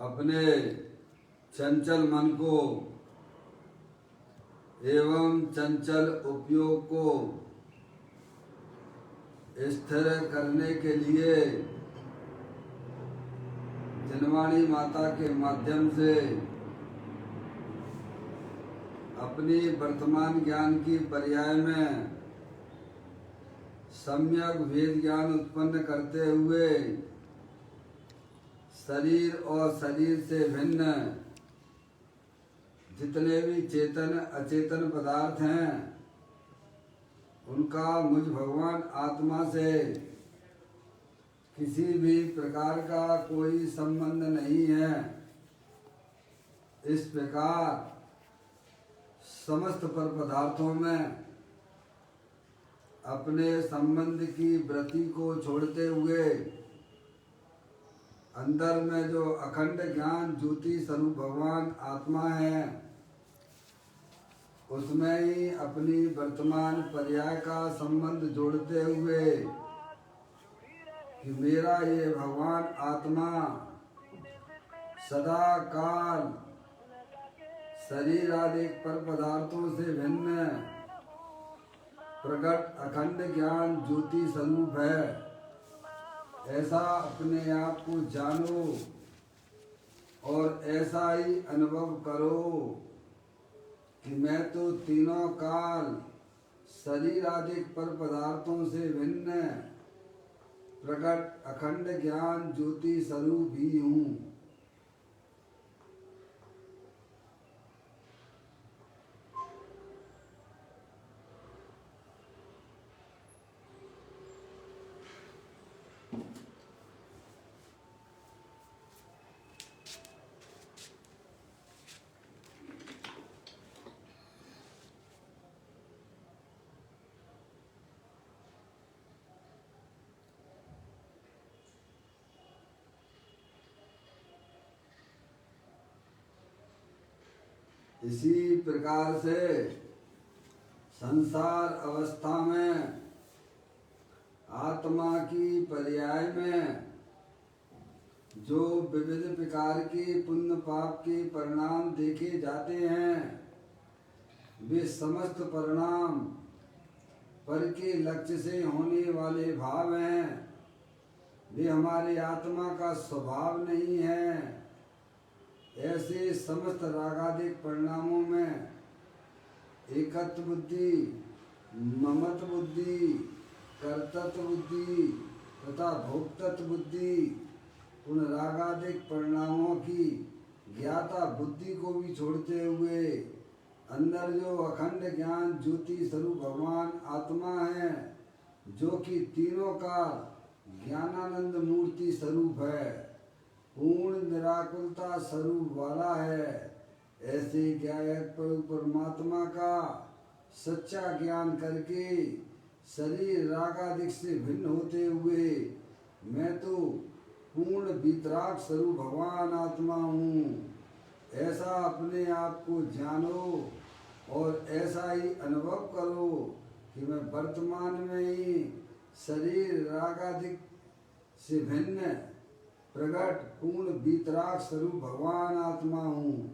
अपने चंचल मन को एवं चंचल उपयोग को स्थिर करने के लिए जनवाणी माता के माध्यम से अपनी वर्तमान ज्ञान की पर्याय में सम्यक वेद ज्ञान उत्पन्न करते हुए शरीर और शरीर से भिन्न जितने भी चेतन अचेतन पदार्थ हैं उनका मुझ भगवान आत्मा से किसी भी प्रकार का कोई संबंध नहीं है। इस प्रकार समस्त पर पदार्थों में अपने संबंध की वृत्ति को छोड़ते हुए अंदर में जो अखंड ज्ञान ज्योति स्वरूप भगवान आत्मा है उसमें ही अपनी वर्तमान पर्याय का संबंध जोड़ते हुए कि मेरा ये भगवान आत्मा सदा काल शरीर आदि पर पदार्थों से भिन्न प्रकट अखंड ज्ञान ज्योति स्वरूप है। ऐसा अपने आप को जानो और ऐसा ही अनुभव करो कि मैं तो तीनों काल शरीर आदि पर पदार्थों से भिन्न प्रकट अखंड ज्ञान ज्योति स्वरूप ही हूँ। इसी प्रकार से संसार अवस्था में आत्मा की पर्याय में जो विविध प्रकार के पुण्य पाप के परिणाम देखे जाते हैं वे समस्त परिणाम पर के लक्ष्य से होने वाले भाव हैं। वे हमारे आत्मा का स्वभाव नहीं है। ऐसे समस्त रागादिक परिणामों में एकत्व बुद्धि, ममत्व बुद्धि, कर्तृत्व बुद्धि तथा भोक्तृत्व बुद्धि उन रागादिक परिणामों की ज्ञाता बुद्धि को भी छोड़ते हुए अंदर जो अखंड ज्ञान ज्योति स्वरूप भगवान आत्मा है जो कि तीनों का ज्ञानानंद मूर्ति स्वरूप है, पूर्ण निराकुलता स्वरूप वाला है। ऐसे ज्ञायक प्रभु परमात्मा का सच्चा ज्ञान करके शरीर रागादिक से भिन्न होते हुए मैं तो पूर्ण वितराग स्वरूप भगवान आत्मा हूँ। ऐसा अपने आप को जानो और ऐसा ही अनुभव करो कि मैं वर्तमान में ही शरीर रागादिक से भिन्न प्रगट पूर्ण वितराग स्वरूप भगवान आत्मा हूँ।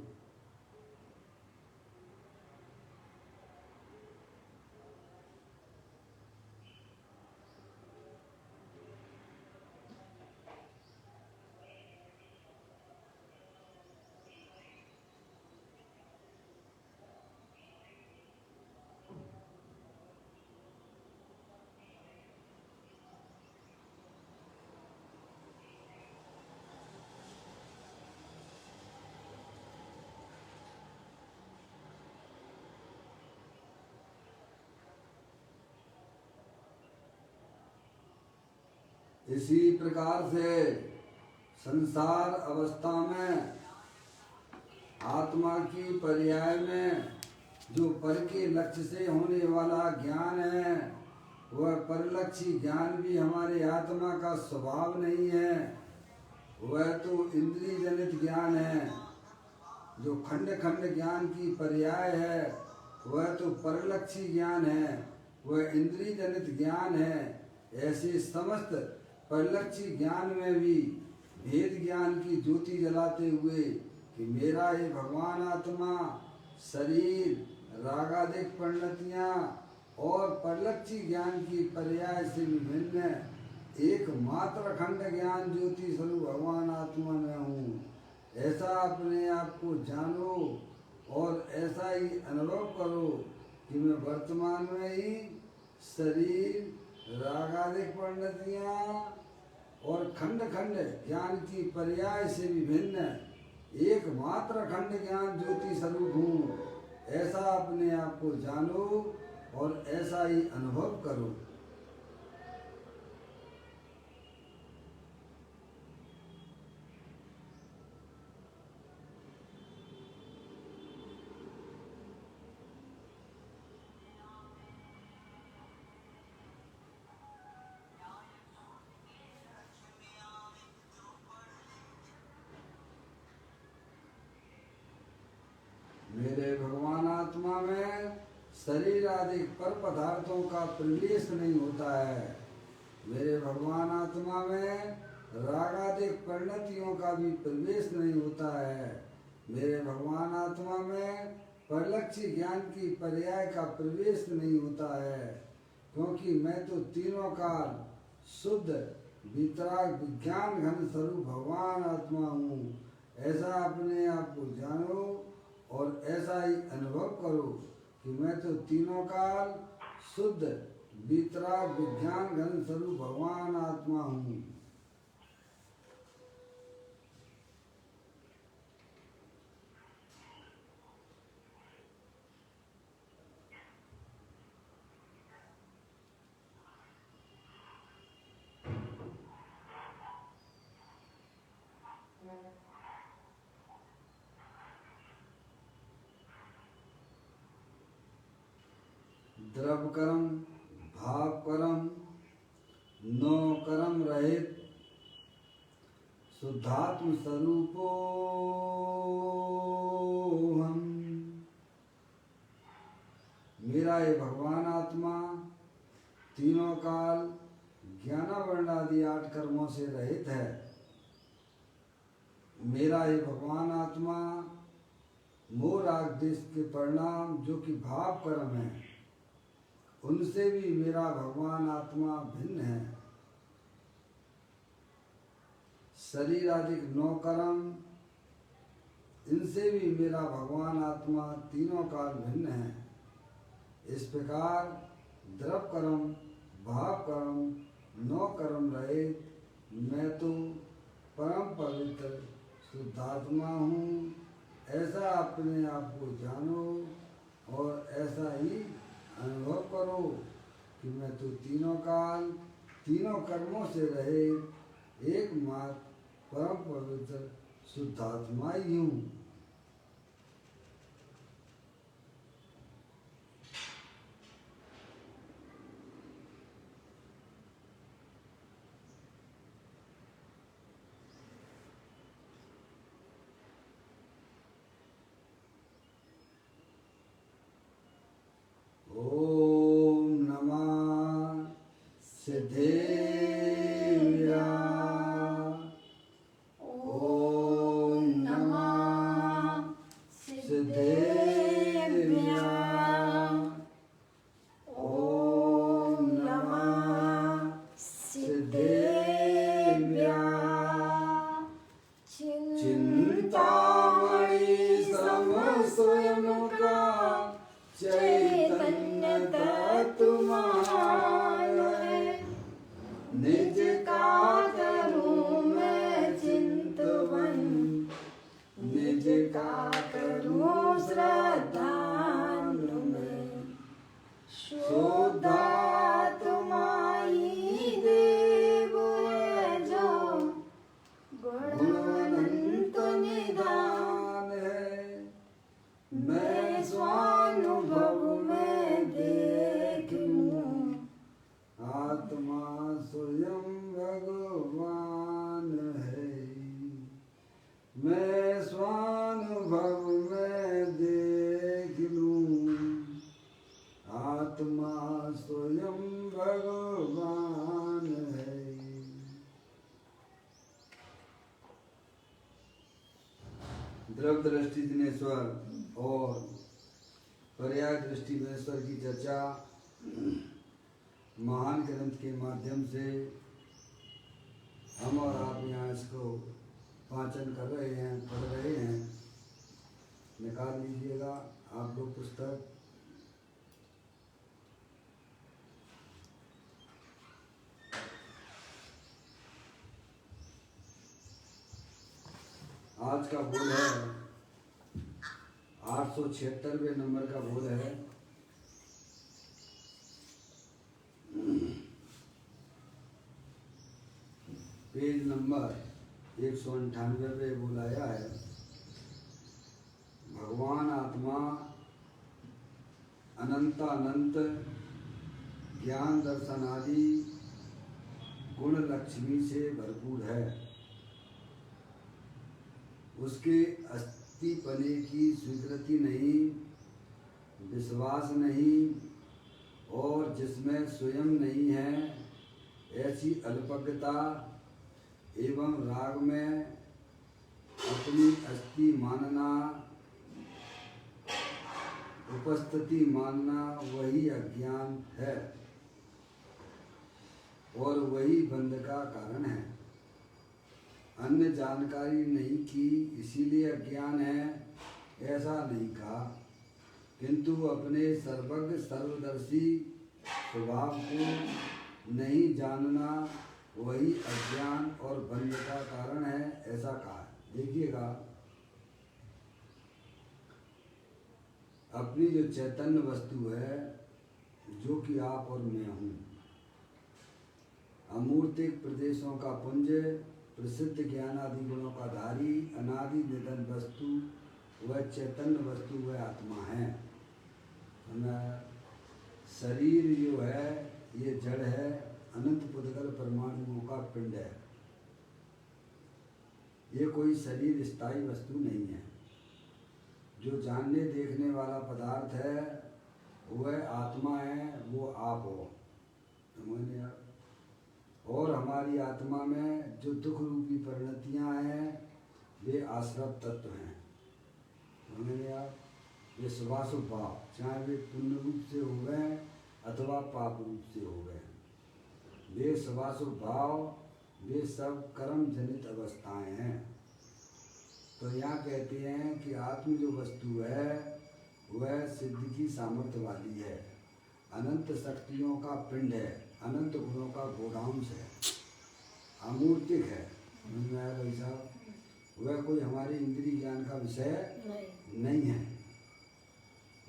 इसी प्रकार से संसार अवस्था में आत्मा की पर्याय में जो पर के लक्ष्य से होने वाला ज्ञान है वह परलक्षी ज्ञान भी हमारे आत्मा का स्वभाव नहीं है। वह तो इंद्रिय जनित ज्ञान है। जो खंड खंड ज्ञान की पर्याय है वह तो परलक्षी ज्ञान है, वह इंद्रिय जनित ज्ञान है। ऐसे समस्त परलक्षी ज्ञान में भी भेद ज्ञान की ज्योति जलाते हुए कि मेरा ये भगवान आत्मा शरीर रागादिक परिणतियाँ और परलक्षी ज्ञान की पर्याय से विभिन्न एकमात्र अखंड ज्ञान ज्योति स्वरूप भगवान आत्मा में हूँ, ऐसा अपने आप को जानो और ऐसा ही अनुभव करो कि मैं वर्तमान में ही शरीर रागादिक परिणतियाँ और खंड खंड ज्ञान की पर्याय से विभिन्न एकमात्र अखंड ज्ञान ज्योति स्वरूप हूँ, ऐसा अपने आप को जानो और ऐसा ही अनुभव करो। मेरे भगवान आत्मा में शरीर आदि पर पदार्थों का प्रवेश नहीं होता है। मेरे भगवान आत्मा में रागादिक परिणतियों का भी प्रवेश नहीं होता है। मेरे भगवान आत्मा में परलक्षी ज्ञान की पर्याय का प्रवेश नहीं होता है, क्योंकि मैं तो तीनों काल शुद्ध वितराग विज्ञान घन स्वरूप भगवान आत्मा हूँ, ऐसा अपने आप को जानो और ऐसा ही अनुभव करो कि मैं तो तीनों काल शुद्ध वितराग विज्ञान घन स्वरूप भगवान आत्मा हूँ। द्रव कर्म भाव कर्म नो कर्म रहित शुद्धात्म स्वरूपो हम। मेरा ये भगवान आत्मा तीनों काल ज्ञानावरण आदि 8 कर्मों से रहित है। मेरा ये भगवान आत्मा मोह राग देश के परिणाम जो कि भाव कर्म है, उनसे भी मेरा भगवान आत्मा भिन्न है। शरीर आदि 9 कर्म, इनसे भी मेरा भगवान आत्मा तीनों काल भिन्न है। इस प्रकार द्रव कर्म भाव कर्म 9 कर्म रहे मैं तो परम पवित्र शुद्धात्मा हूँ, ऐसा अपने आप को जानो और ऐसा ही अनुभव करो कि मैं तो तीनों काल तीनों कर्मों से रहे एकमात्र परम पवित्र शुद्धात्मा ही हूँ। ओम नमः सिद्धेभ्यः। ओम नमः सिद्धेभ्यः। ओम नमः सिद्धेभ्यः। चिंतामणि सम स्वयं का चैतन्य तत्वमय है, निज का करूं मैं चिंतवन, निज का करूं श्रद्धान्वित। शुद्धात्मा ही देव है जो गुणवंत निदान है। मैं स्वानुभव में देख लूं, आत्मा स्वयं भगवान है। मैं स्वानुभव में देख लूं, आत्मा स्वयं भगवान है। द्रव दृष्टि दिनेश्वर और पर्याय दृष्टि दिनेश्वर की चर्चा महान ग्रंथ के माध्यम से हम और आप यहाँ इसको वाचन कर रहे हैं, पढ़ रहे हैं। निकाल लीजिएगा आप लोग पुस्तक। आज का बोल है 876वें नंबर का बोल है। पेज नंबर 198 पे बोल आया है। भगवान आत्मा अनंत ज्ञान दर्शन आदि गुण लक्ष्मी से भरपूर है। उसके अस्तिपने की स्वीकृति नहीं, विश्वास नहीं और जिसमें स्वयं नहीं है, ऐसी अल्पज्ञता एवं राग में अपनी अस्थि मानना, उपस्थिति मानना वही अज्ञान है और वही बंध का कारण है। अन्य जानकारी नहीं की इसीलिए अज्ञान है, ऐसा नहीं कहा, किंतु अपने सर्वज्ञ सर्वदर्शी स्वभाव को नहीं जानना वही अज्ञान और बंध का कारण है, ऐसा कहा। देखिएगा, अपनी जो चैतन्य वस्तु है, जो कि आप और मैं हूँ, अमूर्तिक प्रदेशों का पुंज, प्रसिद्ध ज्ञान आदि गुणों का धारी, अनादि निधन वस्तु, वह चैतन्य वस्तु, वह आत्मा है। शरीर जो है ये जड़ है, अनंत पुद्गल परमाणुओं का पिंड है। ये कोई शरीर स्थायी वस्तु नहीं है। जो जानने देखने वाला पदार्थ है वह आत्मा है, वो आप हो। समझ आप? और हमारी आत्मा में जो दुख रूपी परिणतियाँ हैं वे आश्रव तत्व हैं। समझ आप? ये शुभाशुभ भाव, चाहे वे पुण्य रूप से हो गए अथवा पाप रूप से हो गए, वे शुभाशुभ भाव, वे सब कर्म जनित अवस्थाएं हैं। तो यहाँ कहते हैं कि आत्म जो वस्तु है वह सिद्धि की सामर्थ्य वाली है, अनंत शक्तियों का पिंड है, अनंत गुणों का गोडाउंस है, अमूर्तिक है। समझ में आया भाई साहब? वह कोई हमारे इंद्रिय ज्ञान का विषय नहीं है।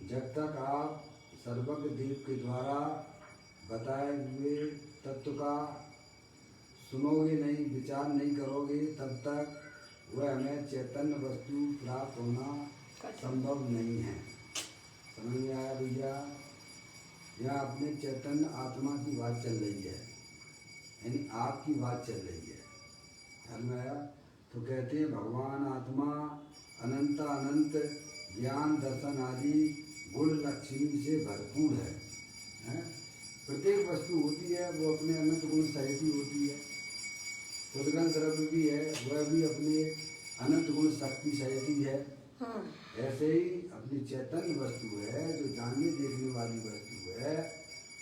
जब तक आप सर्वज्ञ देव के द्वारा बताए हुए तत्व का सुनोगे नहीं, विचार नहीं करोगे, तब तक वह हमें चैतन्य वस्तु प्राप्त होना संभव नहीं है। समझ में आया भैया? यह अपने चैतन्य आत्मा की बात चल रही है, यानी आपकी बात चल रही है। ध्यान में आया? तो कहते हैं भगवान आत्मा अनंत ज्ञान दर्शन आदि गुण लक्ष्मी से भरपूर है। प्रत्येक वस्तु होती है वो अपने अनंत गुण सहित होती है। उद्गम द्रव्य भी है, वह भी अपने अनंत गुण शक्ति सहित है। ऐसे ही अपनी चैतन्य वस्तु है, जो जानने देखने वाली वस्तु है,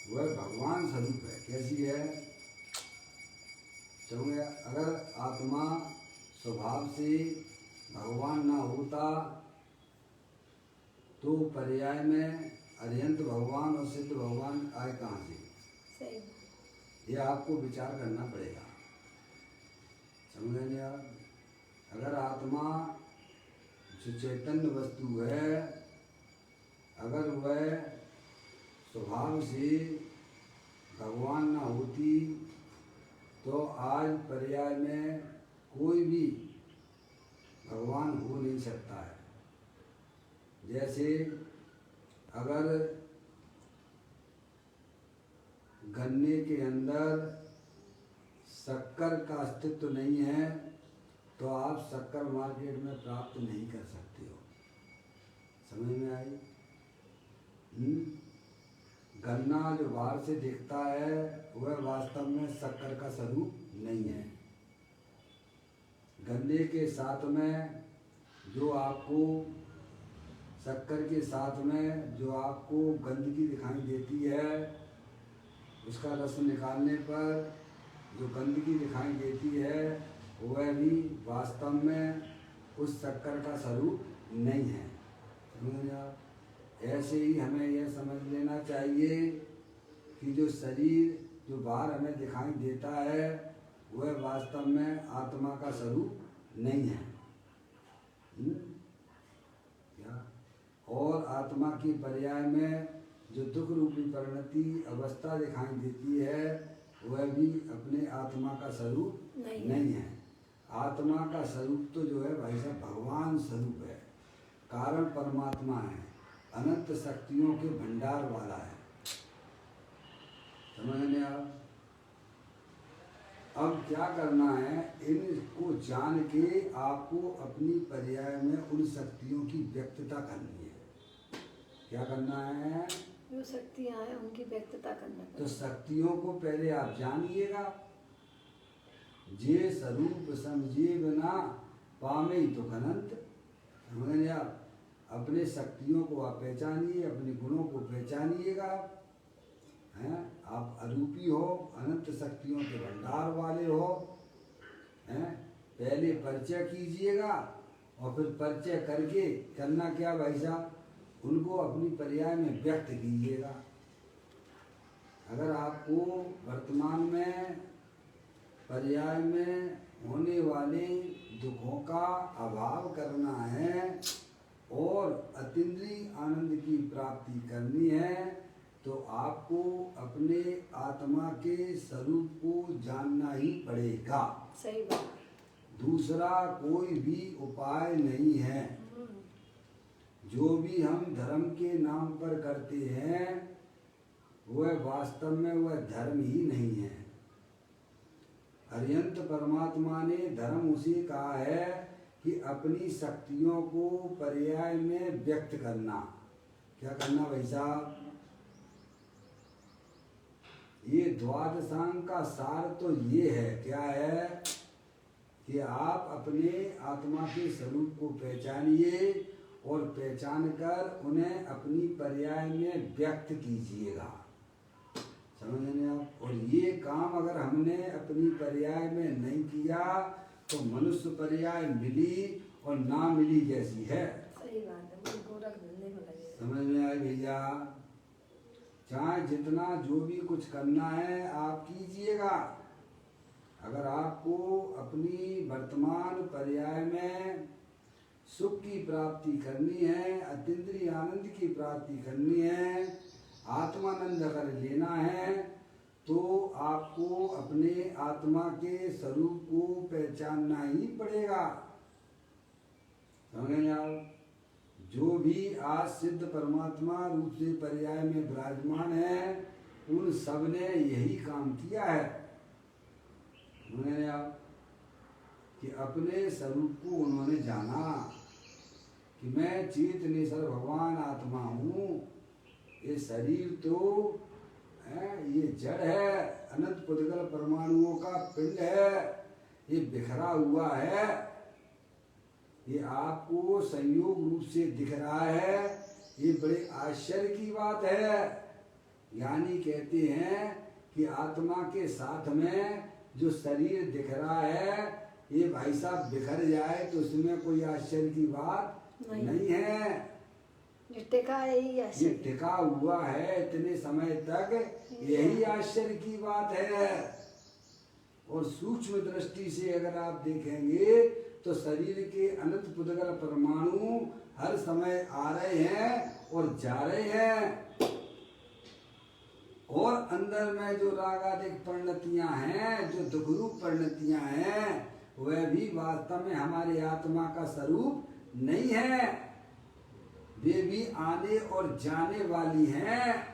वह भगवान स्वरूप है। कैसी है? चलो, अगर आत्मा स्वभाव से भगवान ना होता तो पर्याय में अरिहंत भगवान और सिद्ध भगवान आए कहाँ से? सही। ये आपको विचार करना पड़ेगा। समझ रहे हैं आप? अगर आत्मा जो चैतन्य वस्तु है, अगर वह स्वभाव से भगवान ना होती तो आज पर्याय में कोई भी भगवान हो नहीं सकता है। जैसे अगर गन्ने के अंदर शक्कर का अस्तित्व नहीं है तो आप शक्कर मार्केट में प्राप्त नहीं कर सकते हो। समझ में आई? गन्ना जो बाहर से दिखता है वह वास्तव में शक्कर का स्वरूप नहीं है। गन्ने के साथ में जो आपको शक्कर के साथ में जो आपको गंदगी दिखाई देती है, उसका रस निकालने पर जो गंदगी दिखाई देती है वह भी वास्तव में उस शक्कर का स्वरूप नहीं है। समझ आप? ऐसे ही हमें यह समझ लेना चाहिए कि जो शरीर जो बाहर हमें दिखाई देता है वह वास्तव में आत्मा का स्वरूप नहीं है। क्या? और आत्मा की पर्याय में जो दुख रूपी परिणति अवस्था दिखाई देती है वह भी अपने आत्मा का स्वरूप नहीं है। आत्मा का स्वरूप तो जो है भाई साहब भगवान स्वरूप है, कारण परमात्मा है, अनंत शक्तियों के भंडार वाला है। समझने आप? अब क्या करना है, इनको जान के आपको अपनी पर्याय में उन शक्तियों की व्यक्तता करनी है। क्या करना है? जो शक्तियाँ हैं उनकी व्यक्तता करना है। तो शक्तियों को पहले आप जानिएगा। जे स्वरूप समझे बिना पामे तो अनंत। समझे आप? अपने शक्तियों को आप पहचानिए, अपने गुणों को पहचानिएगा। हैं? आप अरूपी हो, अनंत शक्तियों के भंडार वाले हो। हैं? पहले परिचय कीजिएगा और फिर परिचय करके करना क्या भाई साहब, उनको अपनी पर्याय में व्यक्त कीजिएगा। अगर आपको वर्तमान में पर्याय में होने वाले दुखों का अभाव करना है और अतीन्द्रिय आनंद की प्राप्ति करनी है तो आपको अपने आत्मा के स्वरूप को जानना ही पड़ेगा। सही बात। दूसरा कोई भी उपाय नहीं है। जो भी हम धर्म के नाम पर करते हैं वह वास्तव में वह धर्म ही नहीं है। अरिहंत परमात्मा ने धर्म उसे कहा है कि अपनी शक्तियों को पर्याय में व्यक्त करना। क्या करना भाई साहब? ये द्वादशांग का सार तो ये है, क्या है कि आप अपने आत्मा के स्वरूप को पहचानिए और पहचान कर उन्हें अपनी पर्याय में व्यक्त कीजिएगा। समझने आप? और ये काम अगर हमने अपनी पर्याय में नहीं किया तो मनुष्य पर्याय मिली और ना मिली जैसी है। सही बात है, गोरख धंधे में लगे। समझ में आए भैया? चाहे जितना जो भी कुछ करना है आप कीजिएगा। अगर आपको अपनी वर्तमान पर्याय में सुख की प्राप्ति करनी है, अतीन्द्रिय आनंद की प्राप्ति करनी है, आत्मानंद अगर लेना है तो आपको अपने आत्मा के स्वरूप को पहचानना ही पड़ेगा। समझ आप? जो भी आज सिद्ध परमात्मा रूप से पर्याय में विराजमान है उन सब ने यही काम किया है। समझ आप? कि अपने स्वरूप को उन्होंने जाना कि मैं चेतनेश्वर भगवान आत्मा हूँ। ये शरीर तो ये जड़ है, अनंत पुद्गल परमाणुओं का पिंड है, ये बिखरा हुआ है। ये आपको संयोग रूप से दिख रहा है, ये बड़े आश्चर्य की बात है। यानी कहते हैं कि आत्मा के साथ में जो शरीर दिख रहा है ये भाई साहब बिखर जाए तो उसमें कोई आश्चर्य की बात नहीं है। ये टिका है, ये टिका हुआ है इतने समय तक, यही आश्चर्य की बात है। और सूक्ष्म दृष्टि से अगर आप देखेंगे तो शरीर के अनंत पुद्गल परमाणु हर समय आ रहे हैं और जा रहे हैं। और अंदर में जो रागादिक परिणतियां हैं, जो दुखरूप परिणतियां हैं, वह भी वास्तव में हमारे आत्मा का स्वरूप नहीं है। वे भी आने और जाने वाली हैं।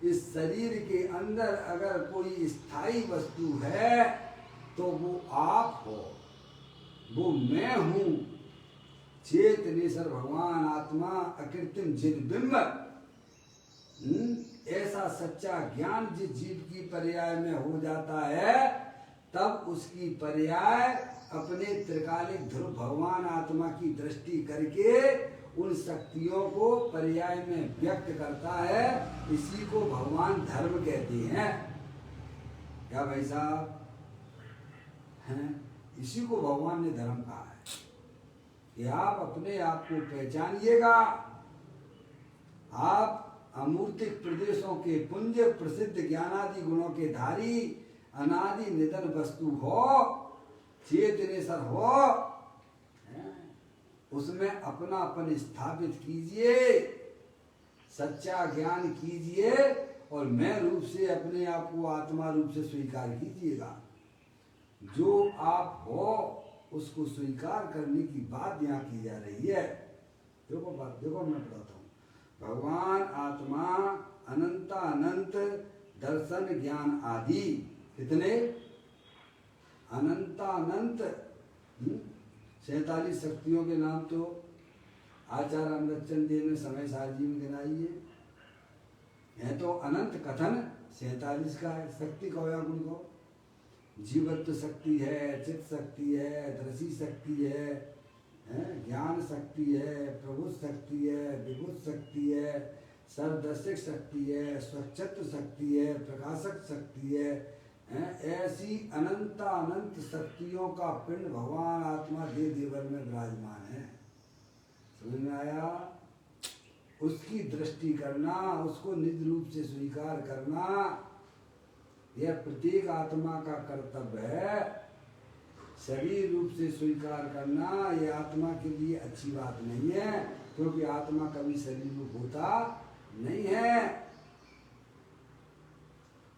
इस शरीर के अंदर अगर कोई स्थायी वस्तु है तो वो आप हो, वो मैं हूँ। चेतनेश्वर भगवान आत्मा अकृत्रिम चिद्बिंब। ऐसा सच्चा ज्ञान जिस जीव की पर्याय में हो जाता है तब उसकी पर्याय अपने त्रिकालिक ध्रुव भगवान आत्मा की दृष्टि करके उन शक्तियों को पर्याय में व्यक्त करता है। इसी को भगवान धर्म कहते हैं। क्या भाई साहब हैं? इसी को भगवान ने धर्म कहा है कि आप अपने आप को पहचानिएगा। आप अमूर्तिक प्रदेशों के पुंज प्रसिद्ध ज्ञानादि गुणों के धारी अनादि निधन वस्तु हो, चेतनेश्वर हो, उसमें अपनापन स्थापित कीजिए, सच्चा ज्ञान कीजिए और मैं रूप से अपने आप को आत्मा रूप से स्वीकार कीजिएगा। जो आप हो उसको स्वीकार करने की बात यहाँ की जा रही है। देखो बात, देखो मैं बताता हूँ। भगवान आत्मा अनंता अनंत दर्शन ज्ञान आदि कितने अनंता अनंत 47 शक्तियों के नाम तो आचार्य अमृतचंद देव ने समय सारजी में गिनाई है तो अनंत कथन 47 का है। शक्ति कहो या गुण को, जीवत्व शक्ति है, चित्त शक्ति है, दृषि शक्ति है, ज्ञान शक्ति है, प्रभु शक्ति है, विभुत शक्ति है, सर्वदर्शक शक्ति है, स्वच्छत्व शक्ति है, प्रकाशक शक्ति है। ऐसी अनंता अनंत शक्तियों का पिंड भगवान आत्मा देव देवर में विराजमान है। समझ में आया? उसकी दृष्टि करना, उसको निज रूप से स्वीकार करना, यह प्रत्येक आत्मा का कर्तव्य है। शरीर रूप से स्वीकार करना यह आत्मा के लिए अच्छी बात नहीं है, क्योंकि आत्मा कभी शरीर रूप होता नहीं है।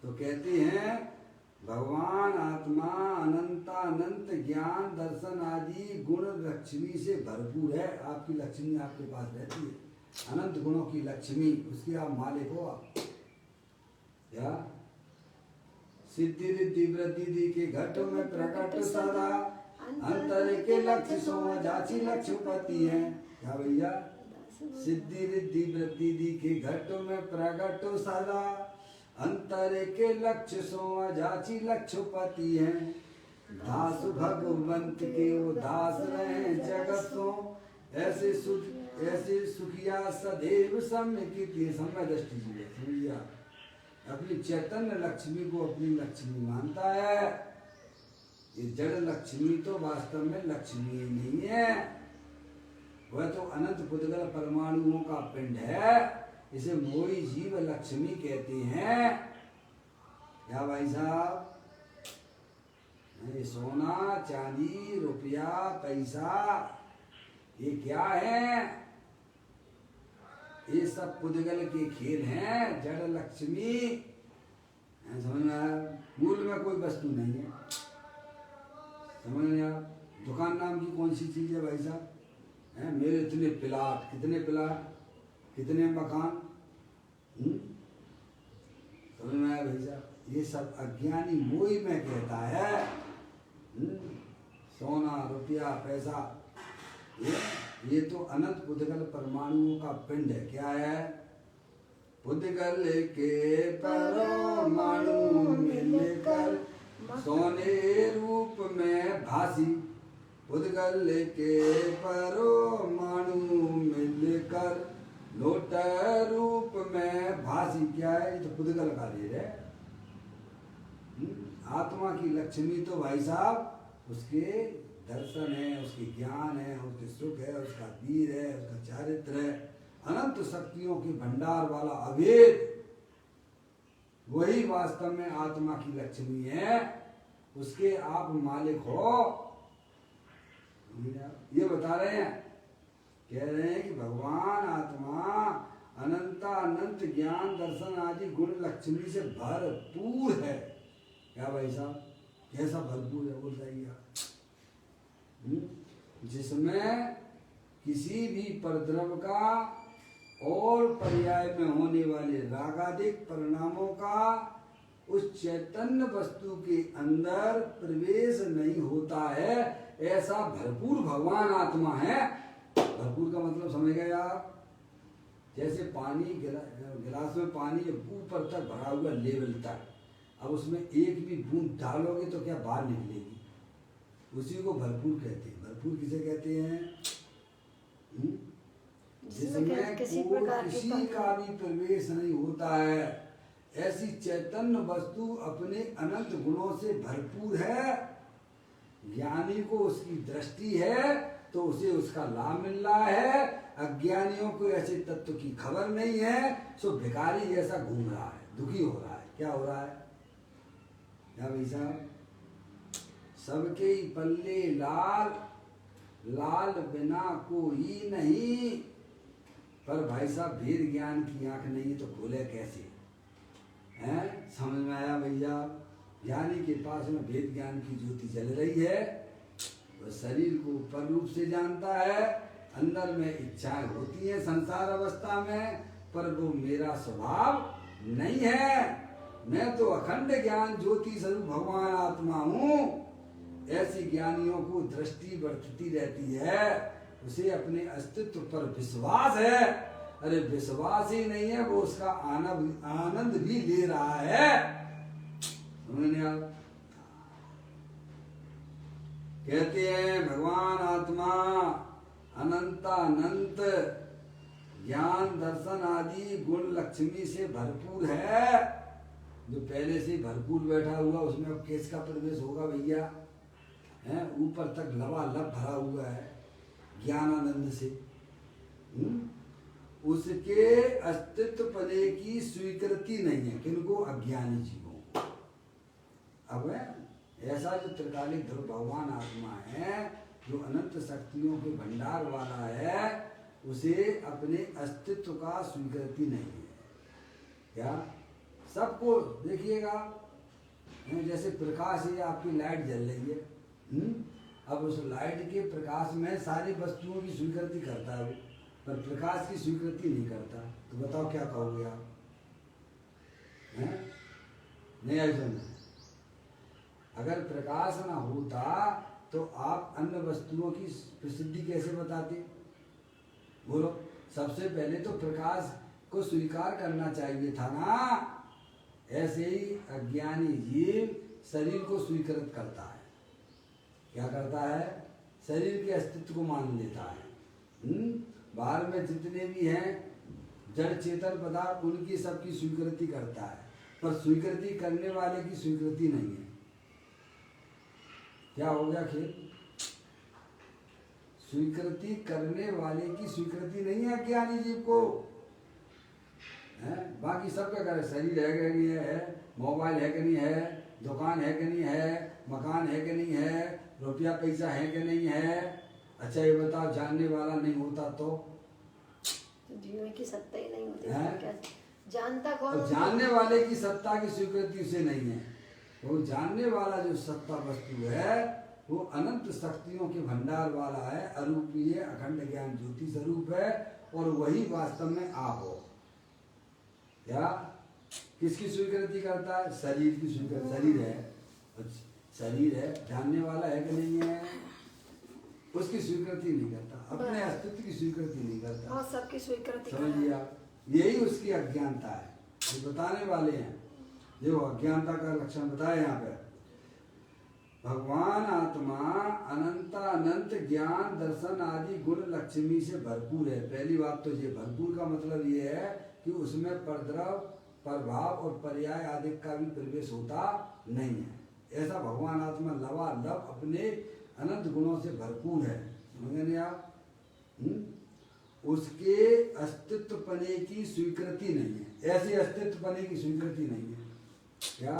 तो कहते हैं भगवान आत्मा अनंता अनंत ज्ञान दर्शन आदि गुण लक्ष्मी से भरपूर है। आपकी लक्ष्मी आपके पास रहती है, अनंत गुणों की लक्ष्मी, उसकी आप मालिक हो। आप या सिद्धि रिद्धि वृद्धि के घट में प्रकट सदा अंतर के लक्ष्य सो जाची लक्ष्यपति है। क्या भैया? सिद्धि रिद्धि वृद्धि के घट में प्रकट सदा अंतर के लक्ष्य सो जाची लक्ष्यपति है। दास भगवंत के वो दास रहे जगत सो ऐसे सुखिया सदैव समय की समय दृष्टि समझिया। अपनी चैतन्य लक्ष्मी को अपनी लक्ष्मी मानता है। ये जड़ लक्ष्मी तो वास्तव में लक्ष्मी ही नहीं है, वह तो अनंत पुद्गल परमाणुओं का पिंड है। इसे मोही जीव लक्ष्मी कहते हैं। क्या भाई साहब? ये सोना चांदी रुपया पैसा ये क्या है? ये सब पुद्गल के खेल हैं, जड़ लक्ष्मी। समझ में आया? मूल में कोई वस्तु नहीं है। समझ में आया? दुकान नाम की कौन सी चीज है भाई साहब? मेरे इतने प्लाट, कितने प्लाट, कितने मकान, समझ में आया भाई साहब? ये सब अज्ञानी मोही में कहता है। सोना रुपया पैसा ये तो अनंत पुद्गल परमाणुओं का पिंड है। क्या है? पुद्गल के परमाणु मिलकर सोने रूप में भासी। पुद्गल के परमाणु मिलकर लोट रूप में भासी। क्या है? ये तो पुद्गल का ढेर है। आत्मा की लक्ष्मी तो भाई साहब उसके दर्शन है, उसके ज्ञान है, उसके सुख है, उसका वीर है, उसका चारित्र है, अनंत शक्तियों के भंडार वाला अभेद, वही वास्तव में आत्मा की लक्ष्मी है। उसके आप मालिक हो। ये बता रहे हैं, कह रहे हैं कि भगवान आत्मा अनंता अनंत ज्ञान दर्शन आदि गुण लक्ष्मी से भरपूर है। क्या भाई साहब? कैसा भरपूर है बोल जाइए आप? जिसमें किसी भी परद्रव्य का और पर्याय में होने वाले रागादिक परिणामों का उस चैतन्य वस्तु के अंदर प्रवेश नहीं होता है, ऐसा भरपूर भगवान आत्मा है। भरपूर का मतलब समझ गए आप? जैसे पानी गिलास में पानी ऊपर तक भरा हुआ लेवल तक, अब उसमें एक भी बूंद डालोगे तो क्या बाहर निकलेगी? उसी को भरपूर कहते हैं। भरपूर किसे कहते हैं? जिसमें किसी कोई प्रकार की किसी कमी का भी प्रवेश नहीं होता है, ऐसी चैतन्य वस्तु अपने अनंत गुणों से भरपूर है। ज्ञानी को उसकी दृष्टि है तो उसे उसका लाभ मिल रहा है। अज्ञानियों को ऐसे तत्व की खबर नहीं है, सो भिखारी जैसा घूम रहा है, दुखी हो रहा है। क्या हो रहा है? क्या भाई साहब? सबके ही पल्ले लाल, लाल बिना कोई नहीं। पर भाई साहब भेद ज्ञान की आंख नहीं तो खोले कैसे? हैं? समझ में आया भैया? ज्ञानी के पास में भेद ज्ञान की ज्योति जल रही है। वह शरीर को पर रूप से जानता है, अंदर में इच्छाएं होती हैं संसार अवस्था में, पर वो मेरा स्वभाव नहीं है। मैं तो अखंड ज्ञान ज्योति स्वरूप भगवान आत्मा हूँ। ऐसी ज्ञानियों को दृष्टि बढ़ती रहती है, उसे अपने अस्तित्व पर विश्वास है। अरे विश्वास ही नहीं है, वो उसका आनंद भी ले रहा है। समझने आप? कहते हैं भगवान आत्मा अनंतानंत ज्ञान दर्शन आदि गुण लक्ष्मी से भरपूर है। जो पहले से भरपूर बैठा हुआ उसमें अब किसका प्रवेश होगा भैया? है ऊपर तक लबालब भरा हुआ है ज्ञानानंद से। उसके अस्तित्व पने की स्वीकृति नहीं है। किनको? अज्ञानी जीवों। अब ऐसा जो त्रिकालिक ध्रुव भगवान आत्मा है, जो अनंत शक्तियों के भंडार वाला है, उसे अपने अस्तित्व का स्वीकृति नहीं है। क्या? सबको देखिएगा, जैसे प्रकाश है, आपकी लाइट जल रही है, अब उस लाइट के प्रकाश में सारी वस्तुओं की स्वीकृति करता है, पर प्रकाश की स्वीकृति नहीं करता। तो बताओ क्या कहोगे आप? नहीं आई समझ? अगर प्रकाश ना होता तो आप अन्य वस्तुओं की प्रसिद्धि कैसे बताते? बोलो। सबसे पहले तो प्रकाश को स्वीकार करना चाहिए था ना। ऐसे ही अज्ञानी जीव शरीर को स्वीकृत करता है। क्या करता है? शरीर के अस्तित्व को मान लेता है। बाहर में जितने भी हैं जड़ चेतन पदार्थ, उनकी सबकी स्वीकृति करता है, पर स्वीकृति करने वाले की स्वीकृति नहीं है। क्या हो गया खेल? स्वीकृति करने वाले की स्वीकृति नहीं है अज्ञानी जीव को। बाकी सब क्या करे? शरीर है कि नहीं है, मोबाइल है कि नहीं है, दुकान है कि नहीं है, मकान है कि नहीं है, रुपया पैसा है कि नहीं है। अच्छा ये बताओ, जानने वाला नहीं होता तो जीवन की सत्ता ही नहीं होती है? क्या जानता कौन? और जानने वाले की सत्ता की स्वीकृति उसे नहीं है। वो जानने वाला जो सत्ता वस्तु है वो अनंत शक्तियों के भंडार वाला है, अरूपीय अखंड ज्ञान ज्योति स्वरूप है, और वही वास्तव में आप हो। क्या? किसकी स्वीकृति करता है? शरीर की स्वीकृति। शरीर है, शरीर है, जानने वाला है कि नहीं है, उसकी स्वीकृति नहीं करता, अपने अस्तित्व की स्वीकृति नहीं करता। और सबकी स्वीकृति समझिए आप, यही उसकी अज्ञानता है। ये बताने वाले हैं, देखो अज्ञानता का लक्षण बताया यहाँ पे। भगवान आत्मा अनंतानंत ज्ञान दर्शन आदि गुण लक्ष्मी से भरपूर है। पहली बात तो ये भरपूर का मतलब ये है कि उसमें परद्रव, प्रभाव और पर्याय आदि का भी प्रवेश होता नहीं है। ऐसा भगवान आत्मा लबालब अपने अनंत गुणों से भरपूर है। समझे नहीं आप? उसके अस्तित्व पने की स्वीकृति नहीं है। ऐसे अस्तित्व पने की स्वीकृति नहीं है। क्या?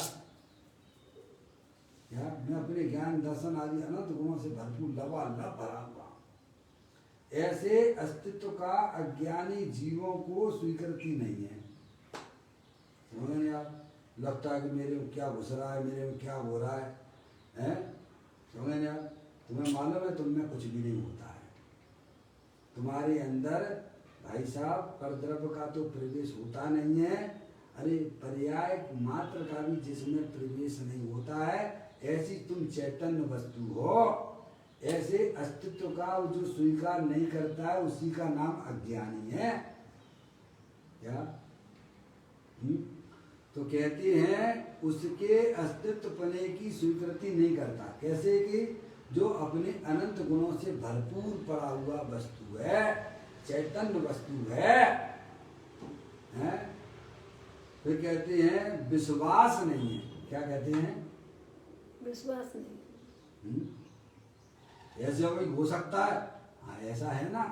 मैं अपने ज्ञान दर्शन आदि अनंत गुणों से भरपूर लबालब भरा हुआ, ऐसे अस्तित्व का अज्ञानी जीवों को स्वीकृति नहीं है। समझ नहीं आप? लगता है कि मेरे में क्या घुस रहा है, मेरे में क्या हो रहा है, हैं? समझ नहीं आप? तुम्हें मालूम है तुम में कुछ भी नहीं होता है। तुम्हारे अंदर भाई साहब परद्रव्य का तो प्रवेश होता नहीं है, अरे पर्याय मात्र का भी जिसमें प्रवेश नहीं होता है, ऐसी तुम चैतन्य वस्तु हो। ऐसे अस्तित्व का जो स्वीकार नहीं करता है उसी का नाम अज्ञानी है। क्या? तो कहती हैं उसके अस्तित्व पने की स्वीकृति नहीं करता। कैसे कि जो अपने अनंत गुणों से भरपूर पड़ा हुआ वस्तु है, चैतन्य वस्तु है? फिर कहते हैं विश्वास नहीं है। क्या कहते हैं? विश्वास नहीं। ऐसे हो सकता है? हाँ ऐसा है ना।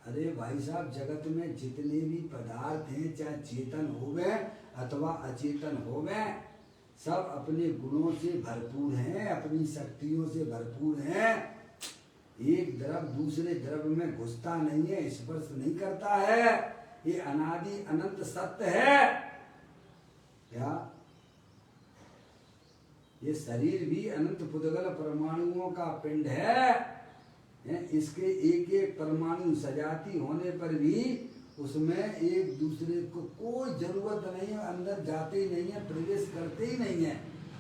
अरे भाई साहब, जगत में जितने भी पदार्थ हैं, चाहे चेतन होवे अथवा अचेतन होवे, सब अपने गुणों से भरपूर हैं, अपनी शक्तियों से भरपूर हैं। एक द्रव दूसरे द्रव में घुसता नहीं है, स्पर्श नहीं करता है। ये अनादि अनंत सत्य है। क्या ये शरीर भी अनंत पुद्गल परमाणुओं का पिंड है? इसके एक एक परमाणु सजाती होने पर भी उसमें एक दूसरे को कोई जरूरत नहीं है, अंदर जाते ही नहीं है, प्रवेश करते ही नहीं है।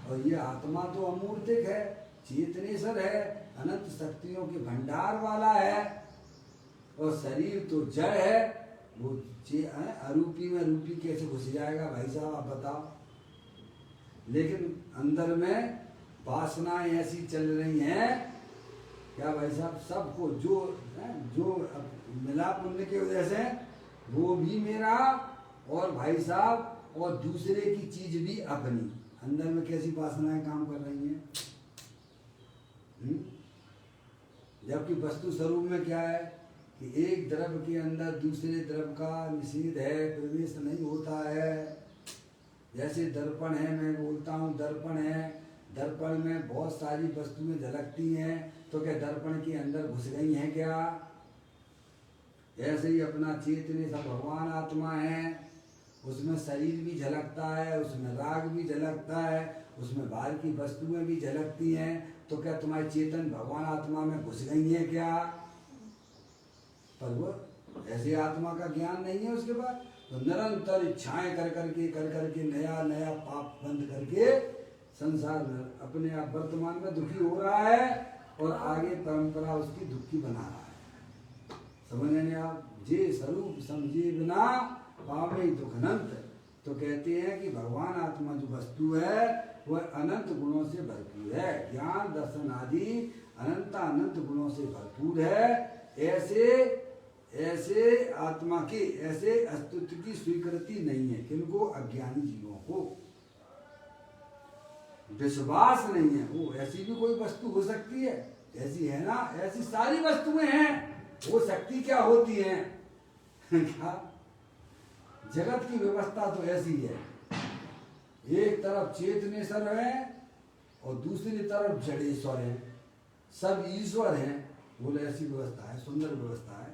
और ये आत्मा तो अमूर्तिक है, चेतनेश्वर है, अनंत शक्तियों के भंडार वाला है। और शरीर तो जड़ है, वो अरूपी में रूपी कैसे घुस जाएगा भाई साहब, आप बताओ। लेकिन अंदर में वासनाएं ऐसी चल रही हैं, क्या भाई साहब, सबको जो मिला पुण्य की वजह से वो भी मेरा, और भाई साहब और दूसरे की चीज भी अपनी। अंदर में कैसी वासनाएं काम कर रही हैं? जबकि वस्तु स्वरूप में क्या है कि एक द्रव के अंदर दूसरे द्रव का निषेध है, प्रवेश नहीं होता है। जैसे दर्पण है, मैं बोलता हूँ दर्पण है, दर्पण में बहुत सारी वस्तुएं झलकती हैं, तो क्या दर्पण के अंदर घुस गई हैं क्या? ऐसे ही अपना चेतने सब भगवान आत्मा है, उसमें शरीर भी झलकता है, उसमें राग भी झलकता है, उसमें बाहर की वस्तुएं भी झलकती हैं। तो क्या तुम्हारी चेतन भगवान आत्मा में घुस गई है क्या? पर वो ऐसे आत्मा का ज्ञान नहीं है। उसके बाद तो निरंतर इच्छाएं कर करके नया नया पाप बंद करके संसार में अपने आप वर्तमान में दुखी हो रहा है, और आगे परंपरा उसकी दुखी बना रहा है। समझ रहे आप? जे स्वरूप समझे बिना पावे दुख अनंत। तो कहते हैं कि भगवान आत्मा जो वस्तु है वह अनंत गुणों से भरपूर है, ज्ञान दर्शन आदि अनंत अनंत गुणों से भरपूर है। ऐसे आत्मा के ऐसे अस्तित्व की स्वीकृति नहीं है। किनको? अज्ञानी जीवों को विश्वास नहीं है। वो ऐसी भी कोई वस्तु हो सकती है? ऐसी है ना, ऐसी सारी वस्तुएं हैं। वो शक्ति क्या होती है? क्या जगत की व्यवस्था तो ऐसी है, एक तरफ चेतनेश्वर है और दूसरी तरफ जड़ेश्वर है, सब ईश्वर हैं। बोले ऐसी व्यवस्था है, सुंदर व्यवस्था है।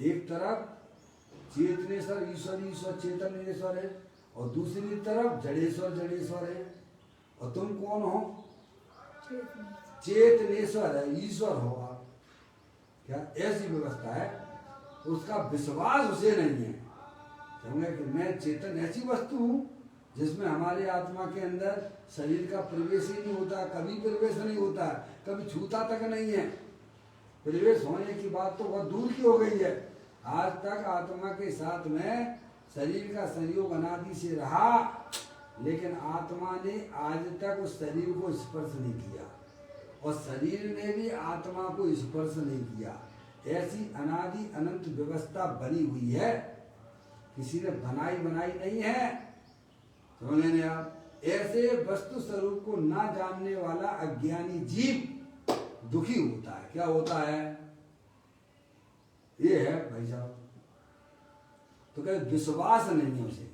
एक तरफ चेतनेश्वर ईश्वर चेतनेश्वर है, और दूसरी तरफ जड़ेश्वर है। और तुम कौन हो? चेतनेश्वर है, ईश्वर हो आप। क्या ऐसी व्यवस्था है? उसका विश्वास उसे नहीं है। समझे कि मैं चेतन ऐसी वस्तु हूँ जिसमें हमारे आत्मा के अंदर शरीर का प्रवेश ही नहीं होता, कभी प्रवेश नहीं होता, कभी छूता तक नहीं है। प्रवेश होने की बात तो बहुत दूर की हो गई है। आज तक आत्मा के साथ में शरीर का संयोग अनादि से रहा, लेकिन आत्मा ने आज तक उस शरीर को स्पर्श नहीं किया, और शरीर ने भी आत्मा को स्पर्श नहीं किया। ऐसी अनादि अनंत व्यवस्था बनी हुई है, किसी ने बनाई नहीं है। समझ लें आप? ऐसे वस्तु स्वरूप को ना जानने वाला अज्ञानी जीव दुखी होता है। क्या होता है? ये है भाई साहब। तो क्या विश्वास नहीं है उसे?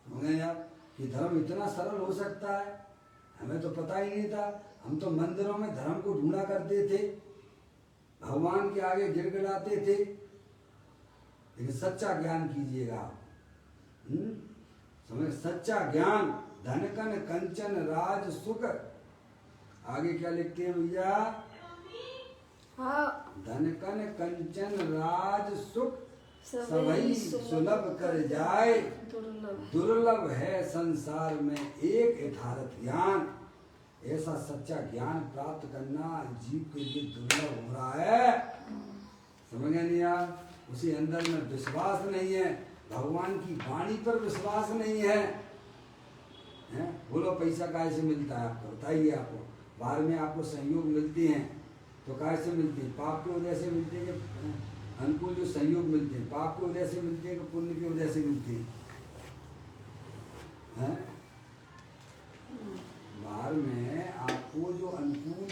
समझ लें आप कि धर्म इतना सरल हो सकता है? हमें तो पता ही नहीं था। हम तो मंदिरों में धर्म को ढूंढा करते थे, भगवान के आगे गिड़गिड़ाते थे। लेकिन सच्चा ज्ञान कीजिएगा आप। समझ? सच्चा ज्ञान धन कन कंचन राज सुख। आगे क्या लिखते हैं भैया? धन कन कंचन राज सुख सभई सुलभ कर जाए, दुर्लभ है संसार में एक यथार्थ ज्ञान। ऐसा सच्चा ज्ञान प्राप्त करना जीव के लिए दुर्लभ हो रहा है। समझ नहीं आप? उसी अंदर में विश्वास नहीं है। भगवान की वाणी पर विश्वास नहीं है, हैं? बोलो पैसा काहे से मिलता है आपको, बताइए। आपको बाहर में आपको सहयोग मिलते हैं तो काहे से मिलते हैं? पाप की वजह से मिलते हैं कि अनुकूल जो सहयोग मिलते हैं पाप की वजह से मिलते हैं कि पुण्य की वजह से मिलते हैं? बाहर में आपको जो अनुकूल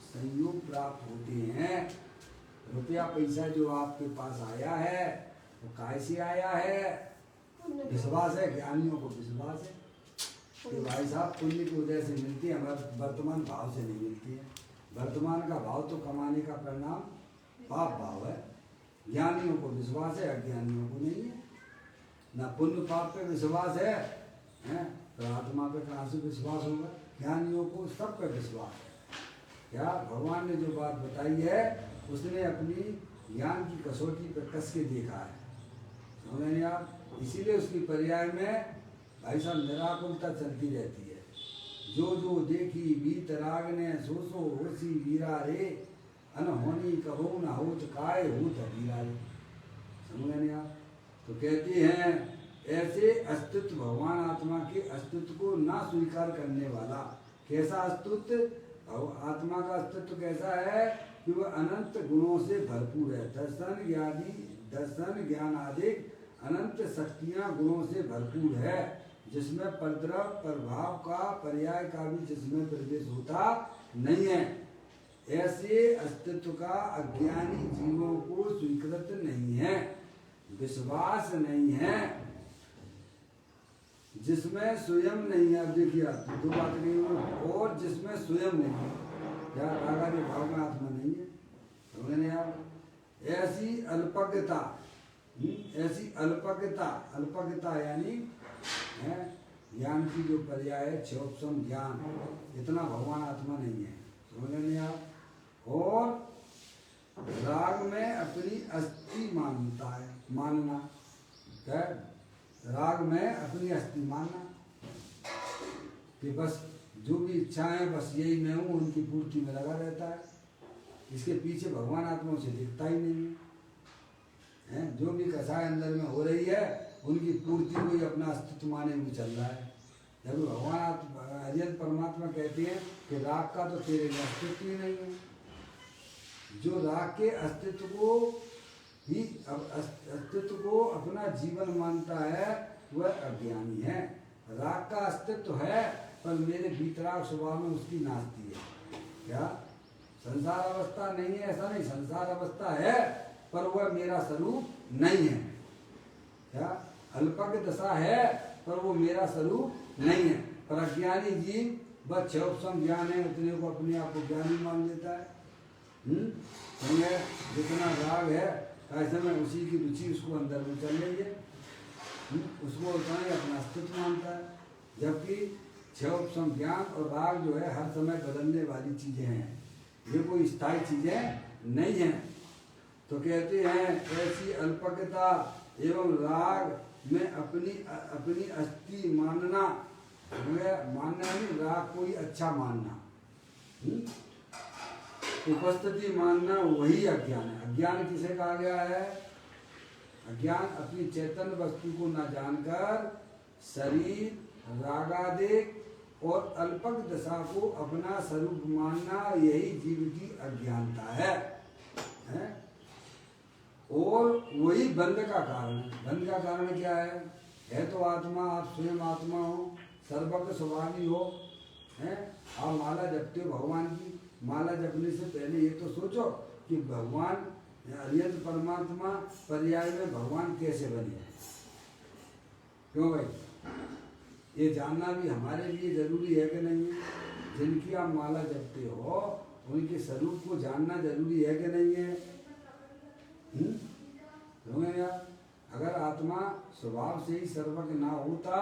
संयोग प्राप्त होते हैं, रुपया पैसा जो आपके पास आया है वो काहे से आया है? विश्वास है, ज्ञानियों को विश्वास है कि भाई साहब पुण्य की वजह से मिलती है, हमारे वर्तमान भाव से नहीं मिलती है। वर्तमान का भाव तो कमाने का परिणाम पाप भाव है। ज्ञानियों को विश्वास है, अज्ञानियों को नहीं है। ना पुण्य पाप पे विश्वास है, हैं? तो आत्मा पे कहाँ से विश्वास होगा? ज्ञानियों को सब पे विश्वास है। क्या भगवान ने जो बात बताई है उसने अपनी ज्ञान की कसौटी पर कस के देखा है, समझ नहीं आप? इसीलिए उसकी पर्याय में भाई साहब निराकुलता चलती रहती है। जो जो देखी बीतराग ने सो सो होसी वीरा रे, अनहोनी कहो न होत काय होत वीरा रे, समझ नहीं आप? तो कहते हैं ऐसे अस्तित्व, भगवान आत्मा के अस्तित्व को ना स्वीकार करने वाला, कैसा अस्तित्व? आत्मा का अस्तित्व कैसा है कि वह अनंत गुणों से भरपूर है। दर्शन ज्ञान आदि अनंत शक्तियां गुणों से भरपूर है, जिसमें परद्रव प्रभाव का पर्याय का भी जिसमें प्रवेश होता नहीं है। ऐसे अस्तित्व का अज्ञानी जीवों को स्वीकृत नहीं है, विश्वास नहीं है, जिसमें स्वयं नहीं है। अब देखिए आप दो बात नहीं हो, और जिसमें स्वयं नहीं है, क्या रागा के भाव में आत्मा नहीं है, समझ नहीं आप? ऐसी अल्पज्ञता, ऐसी अल्पज्ञता यानी ज्ञान की जो पर्याय है क्षोभसम ज्ञान, इतना भगवान आत्मा नहीं है, समझ नहीं आप? और राग में अपनी अस्थि मानता है, मानना क्या? राग में अपनी अस्थि मानना कि बस जो भी इच्छाएं बस यही मैं हूँ, उनकी पूर्ति में लगा रहता है। इसके पीछे भगवान आत्मा से दिखता ही नहीं है। जो भी कसाय अंदर में हो रही है उनकी पूर्ति को ही अपना अस्तित्व माने हुए चल रहा है। जब भगवान अरिहंत परमात्मा कहते हैं कि राग का तो तेरे में अस्तित्व ही नहीं है। जो राग के अस्तित्व को अपना जीवन मानता है वह अज्ञानी है। राग का अस्तित्व है पर मेरे भीतराग स्वभाव में उसकी नास्ती है। क्या संसार अवस्था नहीं है? ऐसा नहीं, संसार अवस्था है पर वह मेरा स्वरूप नहीं है। क्या अल्पज्ञ दशा है पर वो मेरा स्वरूप नहीं है। पर अज्ञानी जीव बस क्षोभसम ज्ञान है, उतने को अपने आप को ज्ञानी मान लेता है। जितना राग है ऐसे में उसी की रुचि उसको अंदर में चल रही है, उसको उतना ही अपना अस्तित्व मानता है। जबकि क्षोभसम ज्ञान और राग जो है हर समय बदलने वाली चीजें हैं, ये कोई स्थायी चीजें नहीं है। तो कहते हैं ऐसी अल्पज्ञता एवं राग में अपनी अस्थि मानना, मानना नहीं, राग को ही अच्छा मानना, उपस्थिति मानना, वही अज्ञान है। अज्ञान किसे कहा गया है? अज्ञान अपनी चैतन्य वस्तु को न जानकर शरीर, रागादिक और अल्पज्ञ दशा को अपना स्वरूप मानना, यही जीव की अज्ञानता है? और वही बंध का कारण है। बंध का कारण क्या है तो आत्मा, आप स्वयं आत्मा हो, सर्वज्ञ स्वभावी हो, हैं? आप माला जपते हो भगवान की, माला जपने से पहले ये तो सोचो कि भगवान अरिहंत परमात्मा पर्याय में भगवान कैसे बने। क्यों भाई? ये जानना भी हमारे लिए जरूरी है कि नहीं? जिनकी आप माला जपते हो उनके स्वरूप को जानना जरूरी है कि नहीं है? अगर आत्मा स्वभाव से ही सर्वज्ञ ना होता,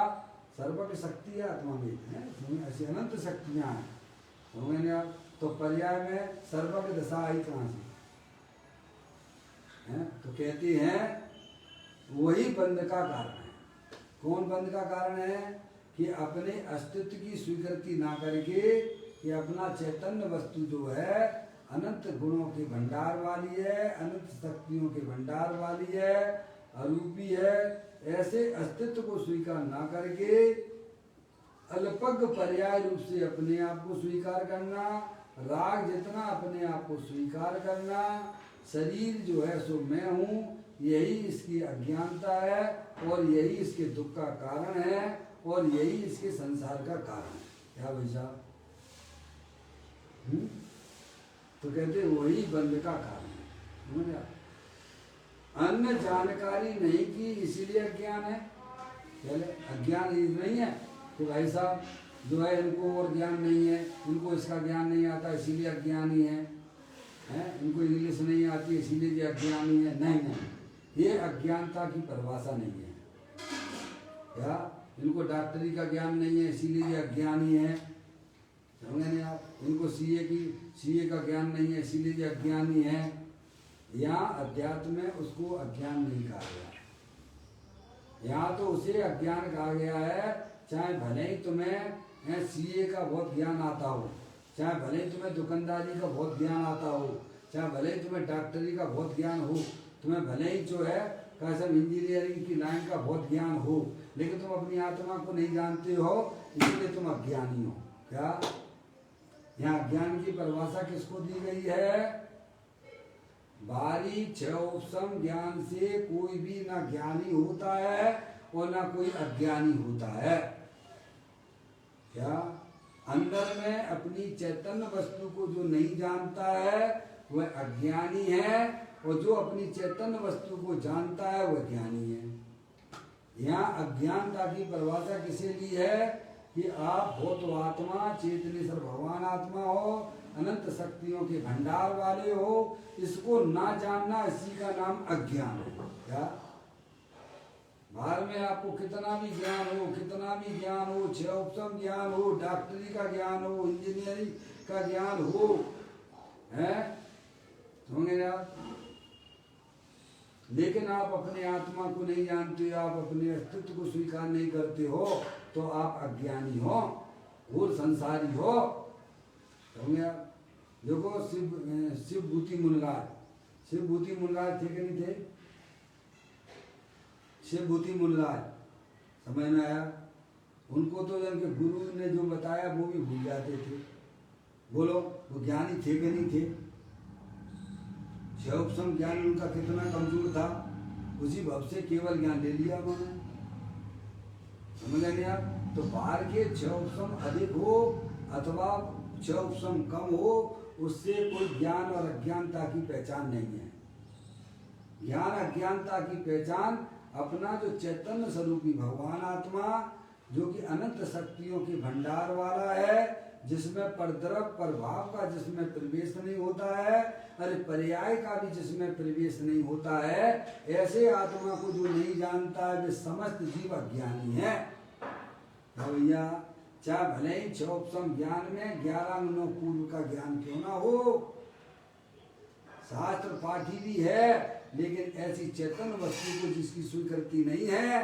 सर्वज्ञ शक्ति है आत्मा में, ऐसी अनंत शक्तियां हैं, तो पर्याय में सर्वज्ञ दशा आई कहाँ से? तो कहते हैं वही बंध का कारण है। कौन बंध का कारण है? कि अपने अस्तित्व की स्वीकृति ना करके कि अपना चैतन्य वस्तु जो है अनंत गुणों के भंडार वाली है, अनंत शक्तियों के भंडार वाली है, अरूपी है, ऐसे अस्तित्व को स्वीकार ना करके अल्पज्ञ पर्याय रूप से अपने आप को स्वीकार करना, राग जितना अपने आप को स्वीकार करना, शरीर जो है सो मैं हूँ, यही इसकी अज्ञानता है और यही इसके दुख का कारण है और यही इसके संसार का कारण है। क्या भाई साहब? तो कहते वही बंध का कारण है। समझ? अन्य जानकारी नहीं की इसीलिए अज्ञान है। पहले अज्ञान नहीं है कि भाई साहब जो है इनको और ज्ञान नहीं है, इनको इसका ज्ञान नहीं आता इसीलिए अज्ञानी है, इनको इंग्लिश नहीं आती इसीलिए ये अज्ञानी है। नहीं नहीं, ये अज्ञानता की परिभाषा नहीं है। क्या इनको डॉक्टरी का ज्ञान नहीं है इसीलिए ये अज्ञानी है? समझे नहीं आप? इनको सीए का ज्ञान नहीं है इसीलिए ये अज्ञानी है। यहाँ अध्यात्म में उसको अज्ञान नहीं कहा गया। यहाँ तो उसे अज्ञान कहा गया है, चाहे भले ही तुम्हें सीए का बहुत ज्ञान आता हो, चाहे भले ही तुम्हें दुकानदारी का बहुत ज्ञान आता हो, चाहे भले ही तुम्हें डॉक्टरी का बहुत ज्ञान हो, तुम्हें भले ही जो है कसम इंजीनियरिंग की लाइन का बहुत ज्ञान हो, लेकिन तुम अपनी आत्मा को नहीं जानते हो, इसलिए तुम अज्ञानी हो। क्या यहाँ ज्ञान की परिभाषा किसको दी गई है? बारीक छह उपशम ज्ञान से कोई भी ना ज्ञानी होता है और ना कोई अज्ञानी होता है। क्या अंदर में अपनी चैतन्य वस्तु को जो नहीं जानता है वह अज्ञानी है और जो अपनी चैतन्य वस्तु को जानता है वह ज्ञानी है। यहाँ अज्ञानता की परिभाषा किसे ली है कि आप भौतवात्मा चेतनेश्वर भगवान आत्मा हो, अनंत शक्तियों के भंडार वाले हो, इसको ना जानना इसी का नाम अज्ञान है। क्या बाहर में आपको कितना भी ज्ञान हो, कितना भी ज्ञान हो, छह उपशम ज्ञान हो, डॉक्टरी का ज्ञान हो, इंजीनियरिंग का ज्ञान हो, है होंगे आप, लेकिन आप अपने आत्मा को नहीं जानते, आप अपने अस्तित्व को स्वीकार नहीं करते हो, तो आप अज्ञानी हो और संसारी हो। होंगे आप? देखो शिव भूति मुनराज थे कि नहीं थे? शिव भूति मुनराज समझ में आया? उनको तो उनके गुरु ने जो बताया वो भी भूल जाते थे। बोलो वो ज्ञानी थे कि नहीं थे? छह उपशम ज्ञान उनका कितना कमजोर था, उसी भव से केवल ज्ञान ले लिया उन्होंने। समझ नहीं आप? तो बाहर के छह उपशम अधिक हो अथवा छह उपशम कम हो, उससे कोई ज्ञान और अज्ञानता की पहचान नहीं है। ज्ञान अज्ञानता की पहचान अपना जो चैतन्य स्वरूपी भगवान आत्मा, जो कि अनंत शक्तियों के भंडार वाला है, जिसमें परद्रव प्रभाव का जिसमें प्रवेश नहीं होता है, अरे पर्याय का भी जिसमें प्रवेश नहीं होता है, ऐसे आत्मा को जो नहीं जानता है वे समस्त जीव अज्ञानी है। भैया चाहे भले ही छह उपशम ज्ञान में 11 गुणों पूर्व का ज्ञान क्यों ना हो, शास्त्र पाठी भी है, लेकिन ऐसी चेतन वस्तु को जिसकी स्वीकृति नहीं है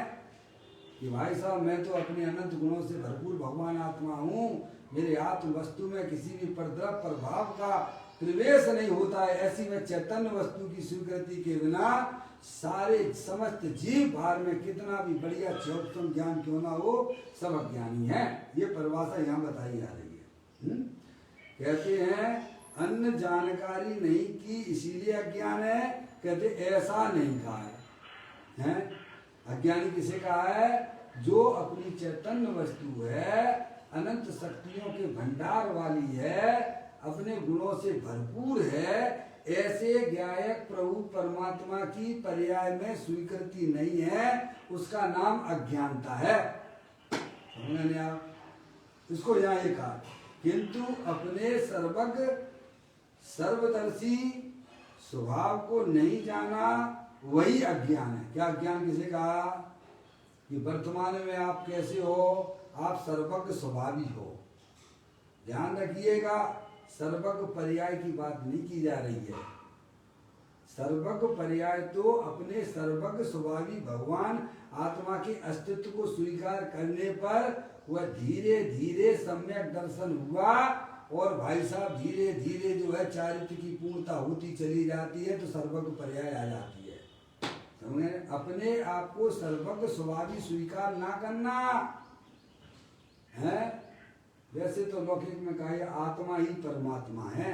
कि भाई साहब मैं तो अपने अनंत गुणों से भरपूर भगवान आत्मा हूँ, मेरे आत्म वस्तु में किसी भी परद्रव प्रभाव का प्रवेश नहीं होता है, ऐसी में चैतन्य वस्तु की स्वीकृति के बिना सारे समस्त जीव भार में कितना भी बढ़िया चौपम ज्ञान क्यों ना हो, सब अज्ञानी है। ये परिभाषा यहाँ बताई जा रही है। कहते हैं अन्य जानकारी नहीं की इसीलिए अज्ञान है, कहते ऐसा नहीं कहा है। अज्ञानी किसे कहा है? जो अपनी चैतन्य वस्तु है, अनंत शक्तियों के भंडार वाली है, अपने गुणों से भरपूर है, ऐसे ज्ञायक प्रभु परमात्मा की पर्याय में स्वीकृति नहीं है, उसका नाम अज्ञानता है। समझने आप? इसको यहाँ एक कहा, किंतु अपने सर्वज्ञ सर्वदर्शी स्वभाव को नहीं जाना वही अज्ञान है। क्या अज्ञान किसे कहा? कि वर्तमान में आप कैसे हो, आप सर्वज्ञ स्वभावी हो। ध्यान रखिएगा, सर्वज्ञ पर्याय की बात नहीं की जा रही है। सर्वज्ञ पर्याय तो अपने सर्वज्ञ स्वभावी भगवान आत्मा के अस्तित्व को स्वीकार करने पर वह धीरे धीरे सम्यक दर्शन हुआ, और भाई साहब धीरे धीरे जो है चारित्र की पूर्णता होती चली जाती है, तो सर्वज्ञ पर्याय आ जाती है। समझे? अपने आप को सर्वज्ञ स्वभावी स्वीकार ना करना है। वैसे तो लौकिक में कहा है आत्मा ही परमात्मा है,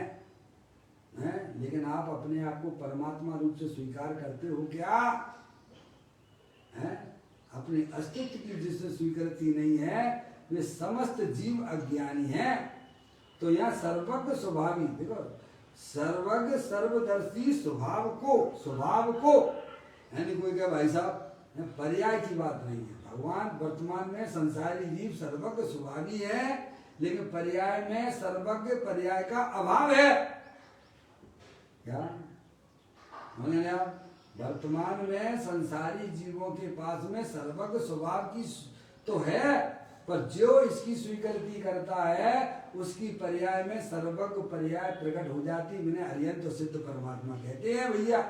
लेकिन आप अपने आप को परमात्मा रूप से स्वीकार करते हो क्या है? अपने अस्तित्व की जिससे स्वीकृति नहीं है वे समस्त जीव अज्ञानी हैं। तो यहाँ सर्वज्ञ स्वभावी, देखो सर्वज्ञ सर्वदर्शी स्वभाव को यानी कोई क्या भाई साहब पर्याय की बात नहीं है। भगवान वर्तमान में संसारी जीव सर्वज्ञ स्वभावी है, लेकिन पर्याय में सर्वज्ञ पर्याय का अभाव है। क्या वर्तमान में संसारी जीवों के पास में सर्वज्ञ स्वभाव की तो है, पर जो इसकी स्वीकृति करता है उसकी पर्याय में सर्वज्ञ पर्याय प्रकट हो जाती, मैंने अरिहंत सिद्ध परमात्मा कहते हैं। भैया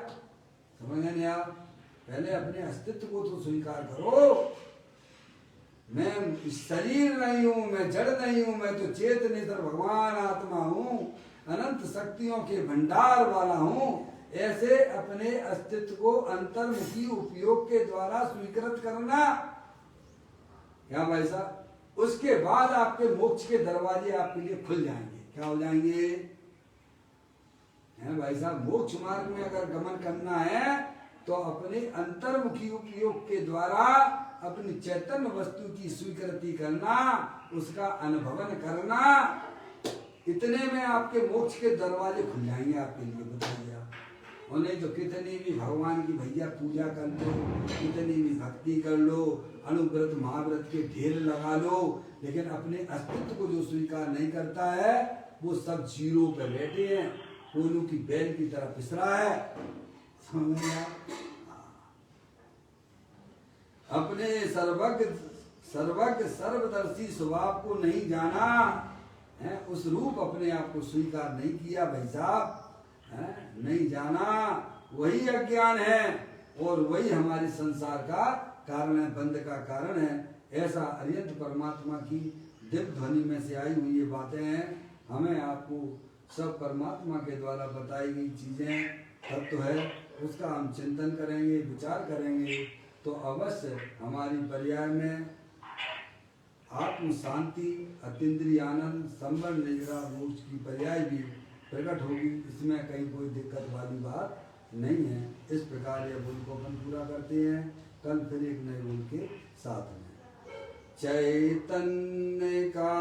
समझ नहीं आप? पहले अपने अस्तित्व को तो स्वीकार करो। मैं शरीर नहीं हूं, मैं जड़ नहीं हूं, मैं तो चेतनेतर भगवान आत्मा हूं, अनंत शक्तियों के भंडार वाला हूं। ऐसे अपने अस्तित्व को अंतर्मुखी उपयोग के द्वारा स्वीकृत करना। क्या भाई साहब? उसके बाद आपके मोक्ष के दरवाजे आपके लिए खुल जाएंगे। क्या हो जाएंगे? है भाई साहब, मोक्ष मार्ग में अगर गमन करना है तो अपने अंतर्मुखी उपयोग के द्वारा अपनी चैतन्य वस्तु की स्वीकृति करना, उसका अनुभवन करना, इतने में आपके मोक्ष के दरवाजे खुल जाएंगे आपके लिए। बताइए आप, और नहीं तो कितनी भी भगवान की भैया पूजा कर लो, कितनी भी भक्ति कर लो, अनुव्रत महाव्रत के ढेर लगा लो, लेकिन अपने अस्तित्व को जो स्वीकार नहीं करता है वो सब जीरो पे बैठे हैं, कोनू की बैल की तरह पिसरा है। समझ में आया? अपने सर्वज्ञ सर्वदर्शी स्वभाव को नहीं जाना है, उस रूप अपने आप को स्वीकार नहीं किया भाई साहब, नहीं जाना, वही अज्ञान है और वही हमारे संसार का कारण है, बंध का कारण है। ऐसा अरिहंत परमात्मा की दिव्य ध्वनि में से आई हुई ये बातें हैं। हमें आपको सब परमात्मा के द्वारा बताई गई चीजें तत्व है, उसका हम चिंतन करेंगे, विचार करेंगे तो अवश्य हमारी पर्याय में आत्म शांति, अतीन्द्रिय आनंद, संबर निद्रा मोक्ष की पर्याय भी प्रकट होगी। इसमें कहीं कोई दिक्कत वाली बात नहीं है। इस प्रकार यह बोल को अपन पूरा करते हैं। कल फिर एक नए बोल के साथ में चैतन्य का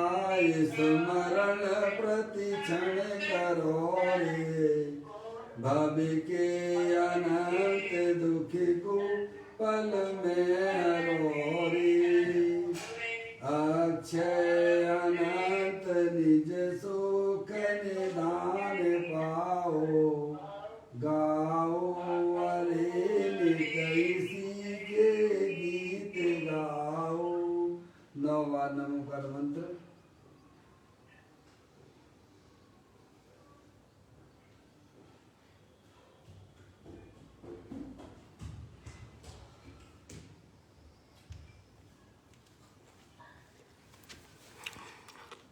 स्मरण प्रति क्षण करो रे, भव के अनंत दुख को पल में हरो रे, अक्षय अनंत निज सो